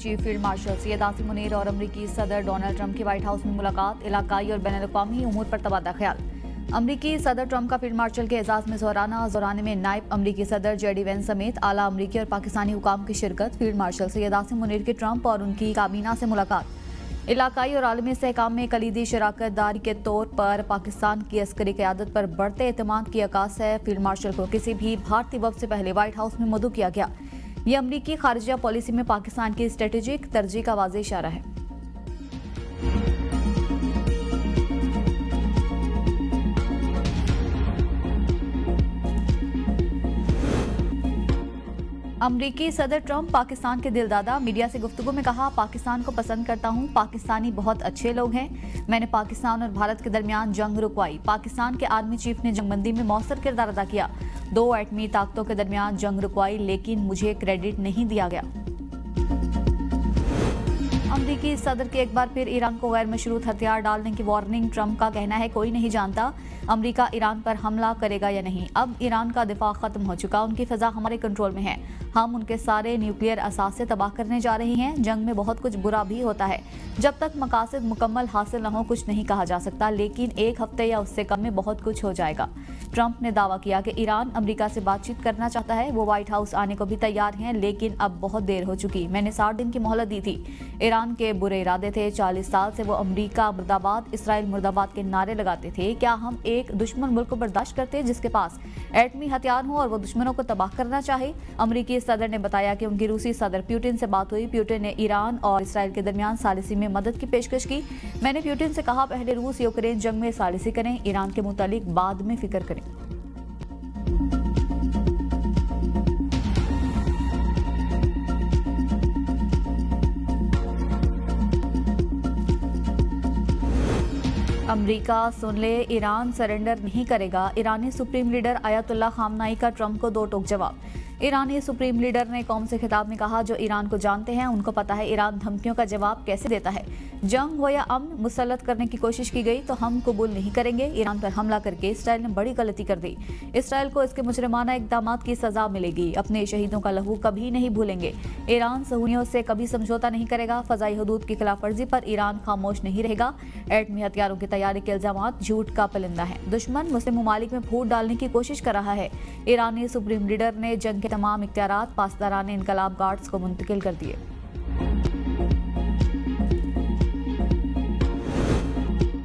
Chief field marshal Syed Asim Munir और अमरीकी सदर डोनाल्ड ट्रंप की व्हाइट हाउस में मुलाकात, इलाकाई और बैनुल-अक़वामी उमूर पर तबादला ख्याल। अमरीकी सदर ट्रंप का फील्ड मार्शल के एजाज में ज़ोराने में नायब अमरीकी सदर जेडी वेंस समेत आला अमरीकी और पाकिस्तानी हुकाम की शिरकत। फील्ड मार्शल सैयद आसिम मुनीर की ट्रंप और उनकी काबीना से मुलाकात, इलाकाई और आलमी इस्तेहकाम में कलीदी शराकत दारी के तौर पर पाकिस्तान की अस्करी क़यादत पर बढ़ते एतमाद की अक्स है। फील्ड मार्शल को किसी भी भारतीय वफ़द से पहले व्हाइट हाउस में मदऊ किया गया। ये अमरीकी खारजिया पॉलिसी में पाकिस्तान की स्ट्रेटेजिक तरजीह का वाज़ेह इशारा है। अमरीकी सदर ट्रंप पाकिस्तान के दिलदादा, मीडिया से गुफ्तगू में कहा, पाकिस्तान को पसंद करता हूं, पाकिस्तानी बहुत अच्छे लोग हैं। मैंने पाकिस्तान और भारत के दरमियान जंग रुकवाई। पाकिस्तान के आर्मी चीफ ने जंगबंदी में मौसर किरदार अदा किया। 2 एटमी ताकतों के दरमियान जंग रुकवाई, लेकिन मुझे क्रेडिट नहीं दिया गया। अमरीकी सदर के एक बार फिर ईरान को गैर मशरूत हथियार डालने की वार्निंग। ट्रंप का कहना है, कोई नहीं जानता अमरीका ईरान पर हमला करेगा या नहीं। अब ईरान का दिफा खत्म हो चुका, उनकी फिजा हमारे कंट्रोल में है। हम उनके सारे न्यूक्लियर असासे तबाह करने जा रहे हैं। जंग में बहुत कुछ बुरा भी होता है। जब तक मकासद मुकम्मल हासिल न हो कुछ नहीं कहा जा सकता, लेकिन 1 हफ्ते या उससे कम में बहुत कुछ हो जाएगा। ट्रंप ने दावा किया कि ईरान अमरीका से बातचीत करना चाहता है। वो व्हाइट हाउस आने को भी तैयार हैं, लेकिन अब बहुत देर हो चुकी। मैंने 60 दिन की मोहलत दी थी। ईरान के बुरे इरादे थे। 40 साल से वो अमरीका मुर्दाबाद, इसराइल मुर्दाबाद के नारे लगाते थे। क्या हम एक दुश्मन मुल्क को बर्दाश्त करते हैं जिसके पास एटमी हथियार हो और वो दुश्मनों को तबाह करना चाहे? अमरीकी सदर ने बताया कि उनकी रूसी सदर पुतिन से बात हुई। पुतिन ने ईरान और इसराइल के दरमियान सालिसी में मदद की पेशकश की। मैंने पुतिन से कहा, पहले रूस यूक्रेन जंग में सालिसी करें, ईरान के मुतालिक बाद में फिक्र करें। अमरीका सुन ले, ईरान सरेंडर नहीं करेगा। ईरानी सुप्रीम लीडर आयतुल्लाह खामनाई का ट्रंप को 2 टोक जवाब। ईरानी सुप्रीम लीडर ने कौम से खिताब में कहा, जो ईरान को जानते हैं उनको पता है ईरान धमकियों का जवाब कैसे देता है। जंग हो या अमन मुसल्लत करने की कोशिश की गई तो हम कबूल नहीं करेंगे। ईरान पर हमला करके इसराइल ने बड़ी गलती कर दी। इसराइल को इसके मुजरिमाना इक़दामात की सजा मिलेगी। अपने शहीदों का लहू कभी नहीं भूलेंगे। ईरान सहूनियों से कभी समझौता नहीं करेगा। फ़ज़ाई हदूद की खिलाफवर्जी पर ईरान खामोश नहीं रहेगा। एटमी हथियारों की तैयारी के इल्जामात झूठ का परिंदा है। दुश्मन मुस्लिम ममालिक में फूट डालने की कोशिश कर रहा है। ईरानी सुप्रीम लीडर ने जंग के तमाम इख्तियारात पासदारान इनकलाब गार्ड्स को मुंतकिल कर दिए।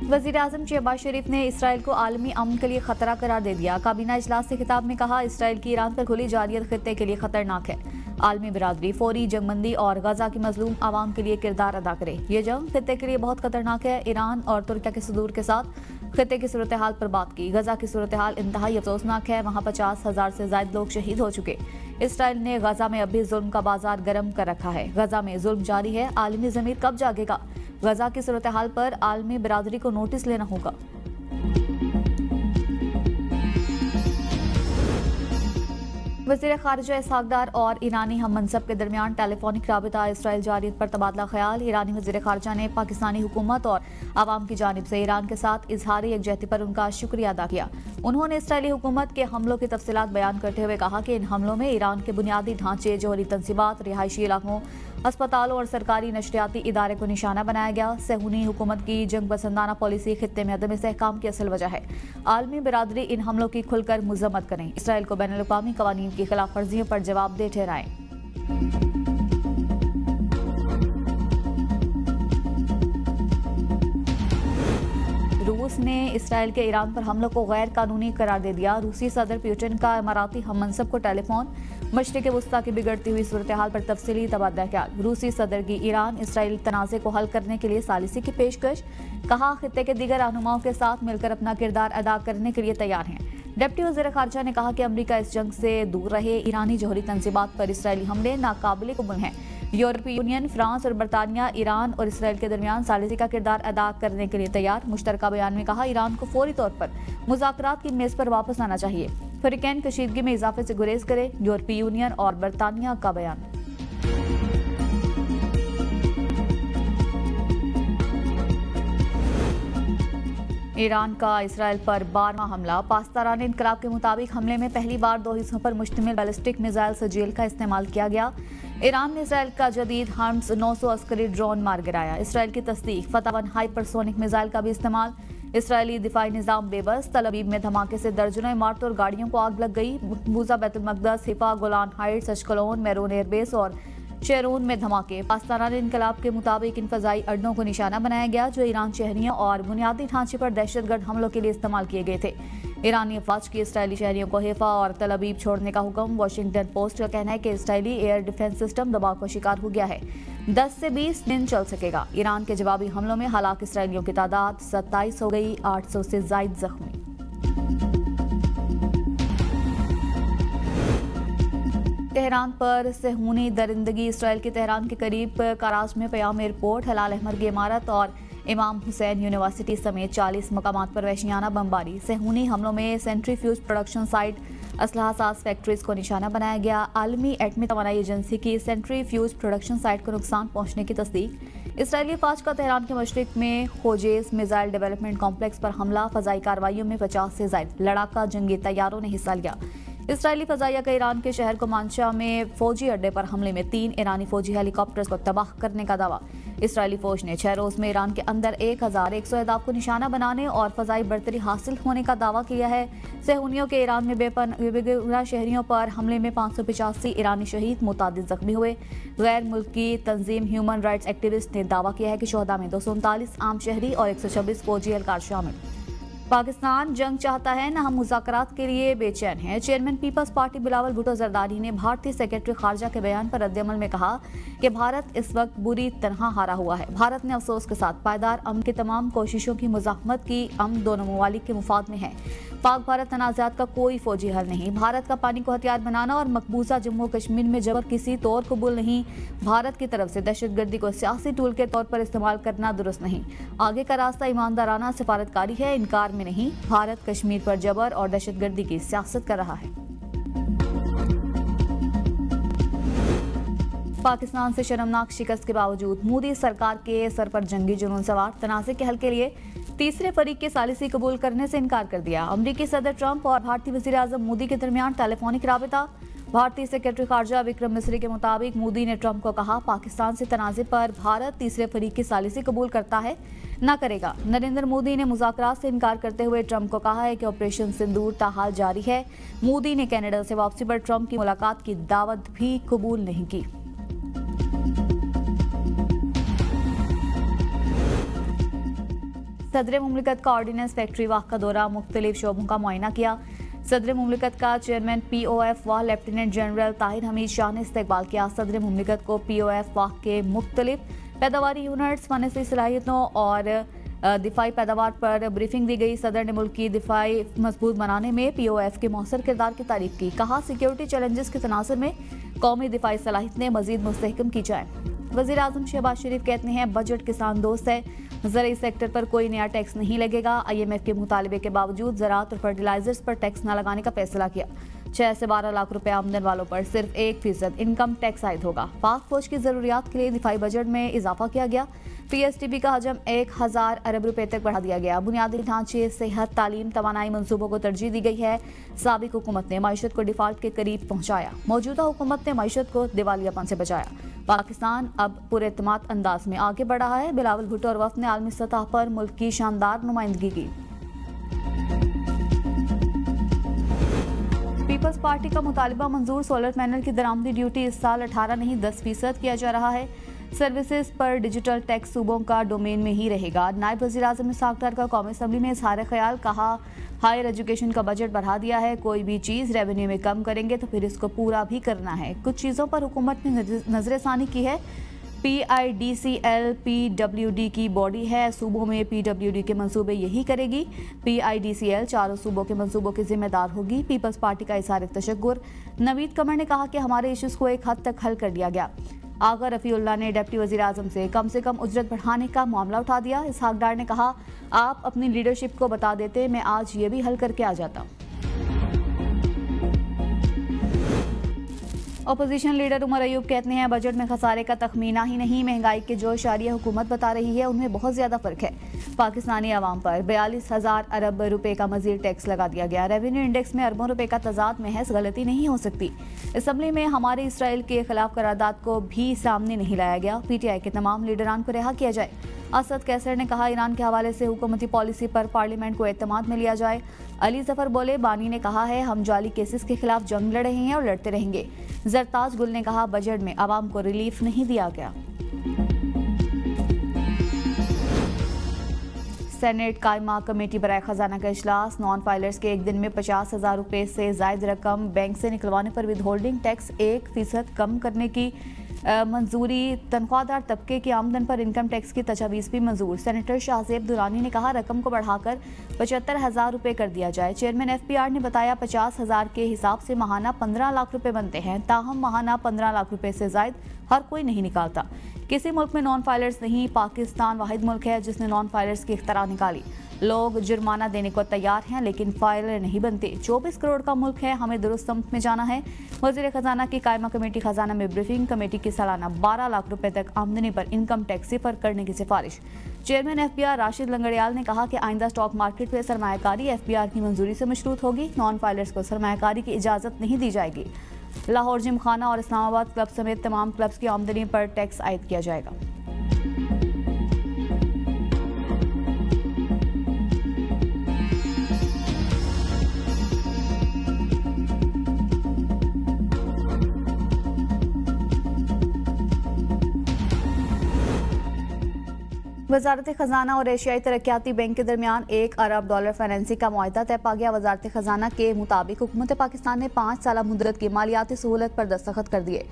वज़ीर-ए-आज़म शहबाज शरीफ ने इसराइल को आलमी अमन के लिए खतरा करार दे दिया। काबीना इजलास से खिताब में कहा, इसराइल की ईरान पर खुली जारियत खित्ते के लिए खतरनाक है। आलमी बिरादरी फौरी जंगबंदी और गजा की मजलूम आवाम के लिए किरदार अदा करे। ये जंग खित्ते के लिए बहुत खतरनाक है। ईरान और तुर्की के सदूर के साथ खित्ते की सूरत हाल पर बात की। गजा की सूरत हाल इंतहाई अफसोसनाक है। वहाँ 50,000 से ज्यादा लोग शहीद हो चुके। इसराइल ने गजा में अभी जुल्म का बाजार गर्म कर रखा है। गजा में जुल्म जारी है। आलमी ज़मीर कब जागेगा? गजा की सूरत हाल पर आलमी बिरादरी को नोटिस लेना होगा। वज़ीर ख़ारिजा इसहाक़ डार और ईरानी हम मनसब के दरमियान टेलीफोनिक राबिता, इसराइल जारियत पर तबादला ख्याल। ईरानी वज़ीर ख़ारिजा ने पाकिस्तानी हुकूमत और आवाम की जानिब से ईरान के साथ इजहारी यकजहती पर उनका शुक्रिया अदा किया। उन्होंने इसराइली हुकूमत के हमलों की तफसीलात बयान करते हुए कहा कि इन हमलों में ईरान के बुनियादी ढांचे, जोहरी तंसीबात, रिहायशी इलाकों, अस्पतालों और सरकारी नशरियाती इदारे को निशाना बनाया गया। सहूनी हुकूमत की जंग पसंदाना पॉलिसी खित्ते में अदम इस्तेहकाम की असल वजह है। आलमी बिरादरी इन हमलों की खुलकर मजम्मत करें। इसराइल को बैनुल-अक़वामी क़वानीन की खिलाफ वर्जियों पर जवाबदेह ठहराएं। रूस ने इसराइल के ईरान पर हमलों को गैर कानूनी करार दे दिया। रूसी सदर पुतिन का इमाराती हम मनसब को टेलीफोन। मशरिक़ वस्ता की बिगड़ती हुई सूरत हाल पर तफसीली तबादला ख्याल। रूसी सदर की ईरान इसराइल तनाज़े को हल करने के लिए सालिसी की पेशकश। कहा, खित्ते के दीगर रहनुमाओं के साथ मिलकर अपना किरदार अदा करने के लिए तैयार हैं। डिप्टी वज़ीर ख़ारिजा ने कहा कि अमरीका इस जंग से दूर रहे। ईरानी जौहरी तंसीबात पर इसराइली हमले नाकाबिले कबूल हैं। यूरोपीय यूनियन, फ्रांस और बरतानिया ईरान और इसराइल के दरमियान सालिसी का किरदार अदा करने के लिए तैयार। मुश्तरका बयान में कहा, ईरान को फौरी तौर पर मुज़ाकरात की मेज़ पर वापस आना चाहिए। हुरिकेन कशीदगी में इजाफे से गुरेज करे। यूरोपीय यूनियन और बरतानिया का बयान। ईरान का इसराइल पर 12वां हमला। पाकिस्तानी इनकलाब के मुताबिक हमले में पहली बार 2 हिस्सों पर मुश्तमिल बैलिस्टिक मिसाइल सजील का इस्तेमाल किया गया। ईरान ने इसराइल का जदीद हम्स 900 अस्करी ड्रोन मार गिराया। इसराइल की तस्दीक, फतह 1 हाइपरसोनिक मिसाइल का भी इस्तेमाल। इसराइली दिफाई निज़ाम बेबस। तल अवीव में धमाके से दर्जनों इमारतों और गाड़ियों को आग लग गई। मकबूजा बैतुल मकदस, Haifa, Golan Heights, Ashkelon, Meron airbase और शेरून में धमाके। पाकिस्तानी इनकलाब के मुताबिक इन फजाई अड्डों को निशाना बनाया गया जो ईरान शहरियों और बुनियादी ढांचे पर दहशतगर्द हमलों के लिए इस्तेमाल किए गए थे। ईरानी अफवाज की इसराइली शहरियों को हिफा और तल अवीव छोड़ने का हुक्म। वाशिंगटन पोस्ट का कहना है कि इसराइली एयर डिफेंस सिस्टम दबाव का शिकार हो गया है। 10 से 20 दिन चल सकेगा। ईरान के जवाबी हमलों में हलाक इसराइलियों की तादाद 27 हो गई, 800 से जायद जख्मी। तेहरान पर सेहूनी दरिंदगी। इसराइल के तेहरान के करीब कराच में क़याम एयरपोर्ट, हलाल अहमर की इमारत और इमाम हुसैन यूनिवर्सिटी समेत 40 मकामात पर वहशियाना बमबारी। सेहूनी हमलों में सेंट्रीफ्यूज प्रोडक्शन साइट, असलहा साज फैक्ट्रीज को निशाना बनाया गया। आलमी एटमी तवानाई एजेंसी की सेंट्रीफ्यूज प्रोडक्शन साइट को नुकसान पहुंचने की तस्दीक। इसराइली फौज का तेहरान के मशरिक में खोजेस मिसाइल डेवलपमेंट कॉम्प्लेक्स पर हमला। फजाई कार्रवाइयों में 50 से ज्यादा लड़ाका जंगी तैयारों ने हिस्सा लिया। इसराइली फजाइया का ईरान के शहर कोमांचा में फौजी अड्डे पर हमले में 3 ईरानी फौजी हेलीकॉप्टर्स को तबाह करने का दावा। इसराइली फौज ने 6 रोज में ईरान के अंदर 1100 अहदाफ को निशाना बनाने और फजाई बर्तरी हासिल होने का दावा किया है। सेहूनियों के ईरान में बेगुनाह शहरियों पर हमले में 585 ईरानी शहीद, मुतादिद जख्मी हुए। गैर मुल्की तंजीम ह्यूमन राइट्स एक्टिविस्ट ने दावा किया है कि शोहदा में 239 आम शहरी और 126 फौजी एहलकार शामिल। पाकिस्तान जंग चाहता है न हम मुज़ाकरात के लिए बेचैन हैं। Chairman peoples party Bilawal Bhutto Zardari ने भारतीय सेक्रेटरी खारजा के बयान पर रद्द-ए-अमल में कहा कि भारत इस वक्त बुरी तरह हारा हुआ है। भारत ने अफसोस के साथ पायदार अमन की तमाम कोशिशों की मुज़ाहमत की। अमन दोनों ममालिक के मुफाद में है। पाक भारत तनाज़ात का कोई फौजी हल नहीं। भारत का पानी को हथियार बनाना और मकबूजा जम्मू कश्मीर में जबर किसी तौर कबूल नहीं। भारत की तरफ से दहशतगर्दी को सियासी टूल के तौर पर इस्तेमाल करना दुरुस्त नहीं। आगे का रास्ता ईमानदाराना सिफारतकारी है, इनकार में नहीं। भारत कश्मीर पर जबर और दहशतगर्दी की सियासत कर रहा है। पाकिस्तान से शर्मनाक शिकस्त के बावजूद मोदी सरकार के सर पर जंगी जुनून सवार। तनाज़े के हल के लिए तीसरे फरीक के सालिसी कबूल करने से इनकार कर दिया। अमरीकी सदर ट्रंप और भारतीय वज़ीर आज़म मोदी के दरमियान टेलीफोनिक राबिता। भारतीय सेक्रेटरी खारजा विक्रम मिस्री के मुताबिक मोदी ने ट्रंप को कहा, पाकिस्तान से तनाज़े पर भारत तीसरे फरीक की सालिसी कबूल करता है न करेगा। नरेंद्र मोदी ने मुज़ाकरात से इनकार करते हुए ट्रंप को कहा है कि ऑपरेशन सिंदूर ताहाल जारी है। मोदी ने कनाडा से वापसी पर ट्रंप की मुलाकात की दावत भी कबूल नहीं की। सदर मुमलिकत का ऑर्डिनेंस फैक्ट्री वाह का दौरा, मुख्तलिफ शोबों का मुआयना किया। सदर मुमलिकत का चेयरमैन POF वाह लेफ्टिनेंट जनरल ताहिर हमीद शाह ने इस्तकबाल किया। सदर मुमलिकत को POF वाह के मुख्तलिफ पैदावारी यूनिट्स, फनसी सलाहियतों और दिफाई पैदावार पर ब्रीफिंग दी गई। सदर ने मुल्क की दिफाई मजबूत बनाने में POF के मौसर किरदार की तारीफ की। कहा, सिक्योरिटी चैलेंजेस के तनाज़ुर में कौमी दिफाई सलाहियतें मजीद मुस्तहकम की जाएं। वज़ीर आज़म शहबाज शरीफ कहते हैं, बजट किसान दोस्त है, ज़राई सेक्टर पर कोई नया टैक्स नहीं लगेगा। IMF के मुतालबे के बावजूद ज़राअत और फर्टिलाइजर्स पर टैक्स न लगाने का फैसला किया। 6 से 12 लाख रुपए आमदन वालों पर सिर्फ 1% इनकम टैक्स आयद होगा। पाक फौज की ज़रूरियात के लिए दिफाई बजट में इजाफा किया गया। PSTB का हजम 1000 अरब रुपए तक बढ़ा दिया गया। बुनियादी ढांचे, सेहत, तालीम, तवानाई मंसूबों को तरजीह दी गई है। साबिक हुकूमत ने मईशत को डिफॉल्ट के करीब पहुंचाया। मौजूदा हुकूमत ने मईशत को दिवालियापन से बचाया। पाकिस्तान अब पुरएतमाद अंदाज में आगे बढ़ रहा है। बिलावल भुट्टो और वफ़द ने आलमी सतह पर मुल्क की शानदार नुमाइंदगी की। पीपल्स पार्टी का मुतालिबा मंजूर, सोलर पैनल की दरामदी ड्यूटी इस साल 18 नहीं 10% किया जा रहा है। सर्विसेज पर डिजिटल टैक्स सूबों का डोमेन में ही रहेगा। नायब वज़ीर आज़म इसहाक डार का कौमी असम्बली में इजहार ख्याल, कहा, हायर एजुकेशन का बजट बढ़ा दिया है। कोई भी चीज़ रेवेन्यू में कम करेंगे तो फिर इसको पूरा भी करना है। कुछ चीज़ों पर हुकूमत ने नजरसानी की है। PIDCL PWD की बॉडी है। सूबों में PWD के मंसूबे यही करेगी। PIDCL चारों सूबों के मंसूबों की जिम्मेदार होगी। पीपल्स पार्टी का इजहार तशक्कुर। नवीद कमर ने कहा कि हमारे इश्यूज को एक हद तक हल कर दिया गया। आगा रफ़ीउल्लाह ने डिप्टी वज़ीर आज़म से कम उजरत बढ़ाने का मामला उठा दिया। इसहाक डार ने कहा, आप अपनी लीडरशिप को बता देते, मैं आज ये भी हल करके आ जाता। अपोजिशन लीडर उमर अयूब कहते हैं बजट में खसारे का तखमीना ही नहीं, महंगाई के जो इशारिया हुकूमत बता रही है उनमें बहुत ज्यादा फर्क है। पाकिस्तानी आवाम पर 42,000 अरब रुपए का मजीद टैक्स लगा दिया गया। रेवेन्यू इंडेक्स में अरबों रुपए का तजाद महज गलती नहीं हो सकती। असम्बली में हमारे इसराइल के खिलाफ करारदाद को भी सामने नहीं लाया गया। पीटीआई के तमाम लीडरान को रिहा किया जाए। असद कैसर ने कहा ईरान के हवाले से हुकूमती पॉलिसी पर पार्लियामेंट को एतमाद में लिया जाए। अली जफर बोले बानी ने कहा है हम जाली केसेस के खिलाफ जंग लड़ रहे हैं और लड़ते रहेंगे। जरताज गुल ने कहा बजट में आवाम को रिलीफ नहीं दिया गया। सेनेट कायमा कमेटी बराए खजाना का इजलास। नॉन फाइलर्स के एक दिन में 50,000 रुपए से जायद रकम बैंक से निकलवाने पर विद होल्डिंग टैक्स 1% कम करने की मंजूरी। तनख्वाहदार तबके की आमदन पर इनकम टैक्स की तजावीज़ भी मंजूर। सेनेटर शाहजेब दुरानी ने कहा रकम को बढ़ाकर 75,000 रुपए कर दिया जाए। चेयरमैन FPR ने बताया 50,000 के हिसाब से माहाना 15 लाख रुपए बनते हैं, ताहम माहाना 15 लाख रुपए से जायद हर कोई नहीं निकालता। किसी मुल्क में नॉन फाइलर्स नहीं, पाकिस्तान वाहिद मुल्क है जिसने नॉन फाइलर्स की इख्तरा निकाली। लोग जुर्माना देने को तैयार हैं लेकिन फाइलर नहीं बनते। 24 करोड़ का मुल्क है, हमें दुरुस्त समत में जाना है। वज़ीर खजाना की कायमा कमेटी खजाना में ब्रीफिंग। कमेटी की सालाना 12 लाख रुपए तक आमदनी पर इनकम टैक्स सिफर करने की सिफारिश। चेयरमैन FPR राशिद लंगड़ियाल ने कहा कि आइंदा स्टॉक मार्केट में सरमायाकारी FPR की मंजूरी से मशरूत होगी। नॉन फाइलर्स को सरमायाकारी की इजाज़त नहीं दी जाएगी। लाहौर जिमखाना और इस्लामाबाद क्लब समेत तमाम क्लब्स की आमदनी पर टैक्स आयद किया जाएगा। वजारत खजाना और एशियाई तरक्याती बैंक के दरमियान $1 अरब फाइनेंसिंग का मुआहदा तय पा गया। वजारत खजाना के मुताबिक हुकूमत पाकिस्तान ने 5 साल मुद्दत की मालियाती सहूलत पर दस्तखत कर दिए।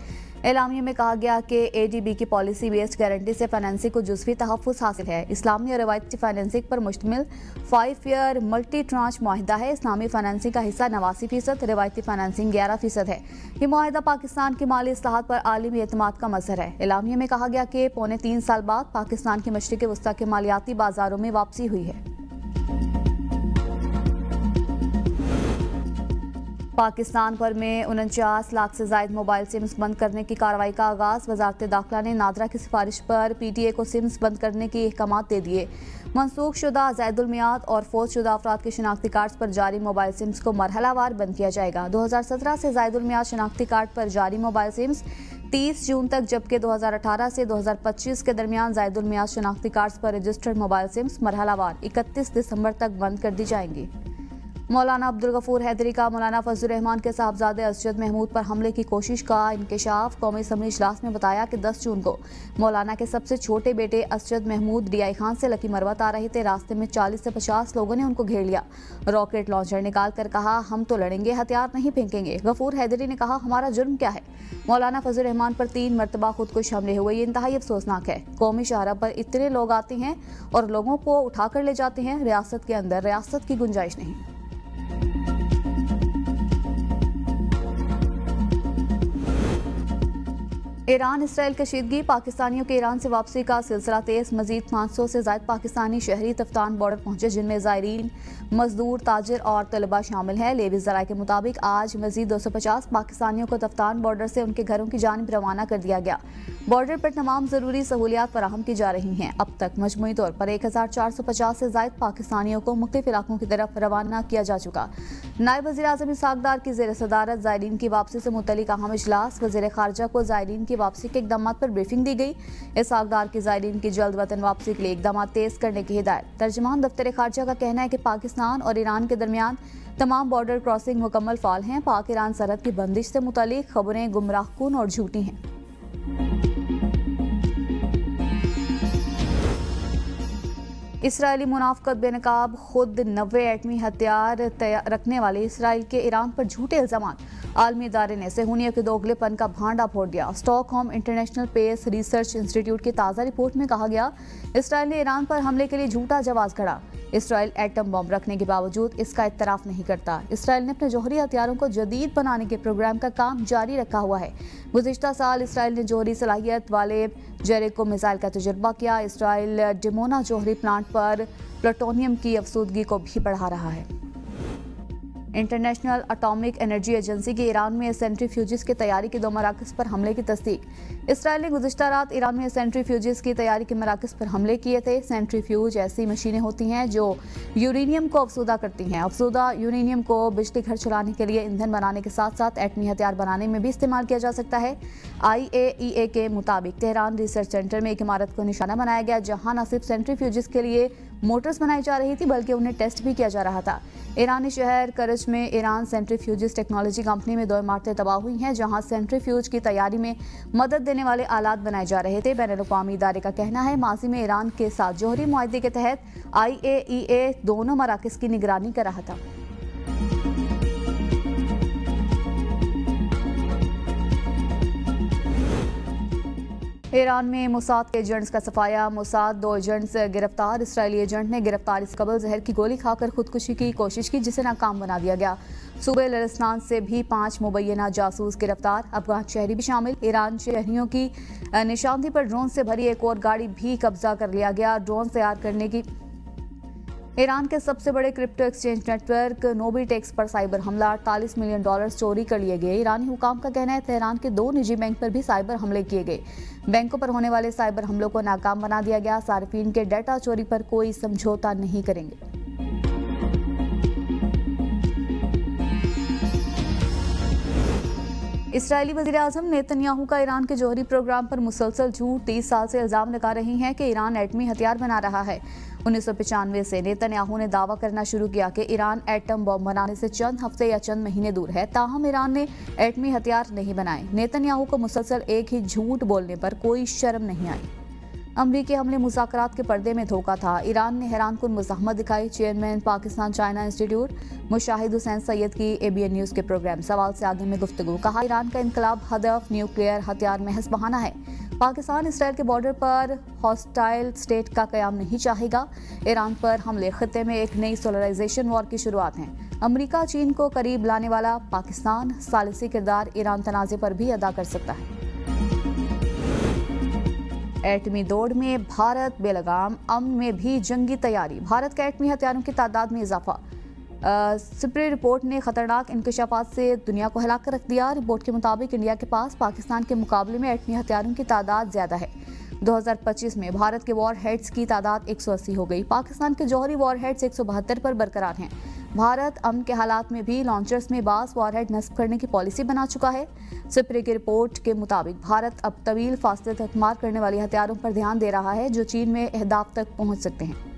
एलामिया में कहा गया कि ADB की पॉलिसी बेस्ड गारंटी से फाइनेंसिंग को जुज़वी तहफ़्फ़ुज़ हासिल है। इस्लामी और रवायती फाइनेंसिंग पर मुश्तमिल 5 ईयर मल्टी ट्रांच मुआहदा है। इस्लामी फाइनेंसिंग का हिस्सा 89%, रवायती फाइनेंसिंग 11% है। ये मुआहदा पाकिस्तान की माली इस्लाहात पर आलमी एतमाद का मज़हर है। एलामिया में कहा गया कि पौने 3 साल बाद पाकिस्तान की मशरिक़ वस्ता के मालियाती बाजारों में वापसी हुई है। पाकिस्तान भर में 49 लाख से जायद मोबाइल सिम्स बंद करने की कार्रवाई का आगाज। वजारत दाखिला ने नादरा की सिफारिश पर PTA को सिम्स बंद करने की अहकामात दे दिए। मनसूख शुदा ज़ैदुल मियाद और फौत शुदा अफराद के शनाख्ती कार्ड पर जारी मोबाइल सिम्स को मरहलावार बंद किया जाएगा। 2017 से ज़ैदुल मियाद शनाख्ती कार्ड पर जारी मोबाइल सिम्स 30 जून तक, जबकि 2018 से 2025 के दरमियान ज़ैदुल मियाद शनाख्ती कार्ड पर रजिस्टर्ड मोबाइल सिम्स मरहलावार 31 दिसंबर तक बंद कर दी जाएंगी। मौलाना अब्दुल गफूर हैदरी का मौलाना फजलुर रहमान के साहबजादे असजद महमूद पर हमले की कोशिश का इंकशाफ। कौमी असम्बली इजलास में बताया कि 10 जून को मौलाना के सबसे छोटे बेटे असजद महमूद DI खान से लकी मरवत आ रहे थे। रास्ते में 40 से 50 लोगों ने उनको घेर लिया। रॉकेट लॉन्चर निकाल कर कहा हम तो लड़ेंगे, हथियार नहीं फेंकेंगे। गफूर हैदरी ने कहा हमारा जुर्म क्या है। मौलाना फजलुर रहमान पर 3 मरतबा खुदकुश हमले हुए, ये इंतहाई अफसोसनाक है। कौमी शाहरा पर इतने लोग आते हैं और लोगों को उठा कर ले जाते हैं। रियासत के अंदर रियासत की गुंजाइश नहीं। ईरान इसराइल कशीदगी। पाकिस्तानियों के ईरान से वापसी का सिलसिला तेज। मजीद 500 से ज्यादा पाकिस्तानी शहरी तफ्तान बॉर्डर पहुंचे, जिनमें ज़ायरीन, मजदूर, ताजिर और तलबा शामिल हैं। लेवी ज़राए के मुताबिक आज मजीद 250 पाकिस्तानियों को तफ्तान बॉर्डर से उनके घरों की जानिब रवाना कर दिया गया। बॉर्डर पर तमाम ज़रूरी सहूलियात फराहम की जा रही हैं। अब तक मजमूई तौर पर 1450 से ज्यादा पाकिस्तानियों को मुख्तलिफ इलाकों की तरफ रवाना किया जा चुका। नायब वज़ीर आज़म इसहाक़ डार की ज़ेर सदारत ज़ायरीन की वापसी से मुतल्लिक़ अहम इजलास। वज़ीर ख़ारजा को ज़ायरीन की वापसी के इक़दाम पर ब्रीफिंग दी गई। इसहाक़ डार की ज़ायरीन की जल्द वतन वापसी के लिए इक़दाम तेज़ करने की हिदायत। तर्जुमान दफ्तर ख़ारजा का कहना है कि पाकिस्तान और ईरान के दरमियान तमाम बॉर्डर क्रॉसिंग मुकम्मल फ़ाल हैं। पाक ईरान सरहद की बंदिश से मुतल्लिक़ खबरें गुमराहकुन और झूठी हैं। इसराइली मुनाफ़क़त बेनकाब खुद 90 एटमी हथियार रखने वाले इसराइल के ईरान पर झूठे इल्ज़ामात। आलमी इदारे ने सेहूनियों के दोगलेपन का भांडा फोड़ दिया। Stockholm international peace research institute की ताज़ा रिपोर्ट में कहा गया इसराइल ने ईरान पर हमले के लिए झूठा जवाब खड़ा। इसराइल एटम बम रखने के बावजूद इसका इतराफ़ नहीं करता। इसराइल ने अपने जौहरी हथियारों को जदीद बनाने के प्रोग्राम का काम जारी रखा हुआ है। गुज़िश्ता साल इसराइल ने जौहरी सलाहियत वाले जेरिको मिसाइल का तजुर्बा किया। इसराइल डिमोना जौहरी प्लांट पर प्लूटोनियम की अफसूदगी को भी बढ़ा रहा है। इंटरनेशनल एटॉमिक एनर्जी एजेंसी की ईरान में सेंट्रीफ्यूजिस की तैयारी के 2 मराकज़ पर हमले की तस्दीक। इसराइल ने गुज़िश्ता रात ईरान में सेंट्रीफ्यूजिस की तैयारी के मराकज़ पर हमले किए थे। सेंट्रीफ्यूज ऐसी मशीनें होती हैं जो यूरेनियम को अफसूदा करती हैं। अफसूदा यूरेनियम को बिजली घर चलाने के लिए ईंधन बनाने के साथ साथ एटमी हथियार बनाने में भी इस्तेमाल किया जा सकता है। IAEA के मुताबिक तेहरान रिसर्च सेंटर में एक इमारत को निशाना बनाया गया, जहां न सिर्फ सेंट्रीफ्यूजिस के लिए मोटर्स बनाई जा रही थी बल्कि उन्हें टेस्ट भी किया जा रहा था। ईरानी शहर करज में ईरान सेंट्रीफ्यूजिस टेक्नोलॉजी कंपनी में 2 इमारतें तबाह हुई हैं, जहां सेंट्रीफ्यूज की तैयारी में मदद देने वाले आलात बनाए जा रहे थे। बैनुल-अक़वामी इदारे का कहना है माजी में ईरान के साथ जौहरी मुआहदे के तहत IAEA दोनों मराकज़ की निगरानी कर रहा था। ईरान में मोसाद के एजेंट्स का सफाया। मोसाद 2 एजेंट्स गिरफ्तार। इसराइली एजेंट ने गिरफ्तारी से कबल जहर की गोली खाकर खुदकुशी की कोशिश की, जिसे नाकाम बना दिया गया। सूबे लरिस्तान से भी 5 मुबैना जासूस गिरफ्तार, अफगान शहरी भी शामिल। ईरान शहरियों की निशानदेही पर ड्रोन से भरी एक और गाड़ी भी कब्जा कर लिया गया। ड्रोन तैयार करने की ईरान के सबसे बड़े क्रिप्टो एक्सचेंज नेटवर्क नोबीटेक्स पर साइबर हमला, $48 मिलियन चोरी कर लिए गए। ईरानी हुकाम का कहना है तेहरान के 2 निजी बैंक पर भी साइबर हमले किए गए। बैंकों पर होने वाले साइबर हमलों को नाकाम बना दिया गया। सार्फिन के डाटा चोरी पर कोई समझौता नहीं करेंगे। इसराइली वज़ीर-ए-आज़म नेतन्याहू का ईरान के जौहरी प्रोग्राम पर मुसलसल झूठ। 30 साल से इल्ज़ाम लगा रही हैं कि ईरान एटमी हथियार बना रहा है। 1995 से नेतन्याहू ने दावा करना शुरू किया कि ईरान एटम बम बनाने से चंद हफ्ते या चंद महीने दूर है, ताहम ईरान ने एटमी हथियार नहीं बनाए। नेतन्याहू को मुसलसल एक ही झूठ बोलने पर कोई शर्म नहीं आई। अमरीकी हमले मुज़ाकरात के पर्दे में धोखा था। ईरान ने हैरानकुन मुज़ाहमत दिखाई। Chairman Pakistan China institute Mushahid Hussain Syed की ABN न्यूज़ के प्रोग्राम सवाल से आगे में गुफ्तगू। कहा ईरान का इनकलाब हदफ न्यूक्लियर हथियार महज बहाना है। पाकिस्तान इसराइल के बॉर्डर पर हॉस्टाइल स्टेट का क़याम नहीं चाहेगा। ईरान पर हमले खित्ते में एक नई सोलराइजेशन वॉर की शुरुआत है। अमरीका चीन को करीब लाने वाला पाकिस्तान सालिसी किरदार ईरान तनाज़े पर भी अदा कर सकता है। एटमी दौड़ में भारत बेलगाम, अमन में भी जंगी तैयारी। भारत के एटमी हथियारों की तादाद में इजाफा। सिप्री रिपोर्ट ने खतरनाक इंकशाफात से दुनिया को हिला कर रख दिया। रिपोर्ट के मुताबिक इंडिया के पास पाकिस्तान के मुकाबले में एटमी हथियारों की तादाद ज्यादा है। 2025 में भारत के वॉर हेड्स की तादाद 180 हो गई। पाकिस्तान के जौहरी वॉर हेड्स 172 पर बरकरार हैं। भारत अमन के हालात में भी लॉन्चर्स में बास वॉरहेड नस्ब करने की पॉलिसी बना चुका है। सिप्री की रिपोर्ट के मुताबिक भारत अब तवील फासले तक मार करने वाली हथियारों पर ध्यान दे रहा है, जो चीन में अहदाफ तक पहुंच सकते हैं।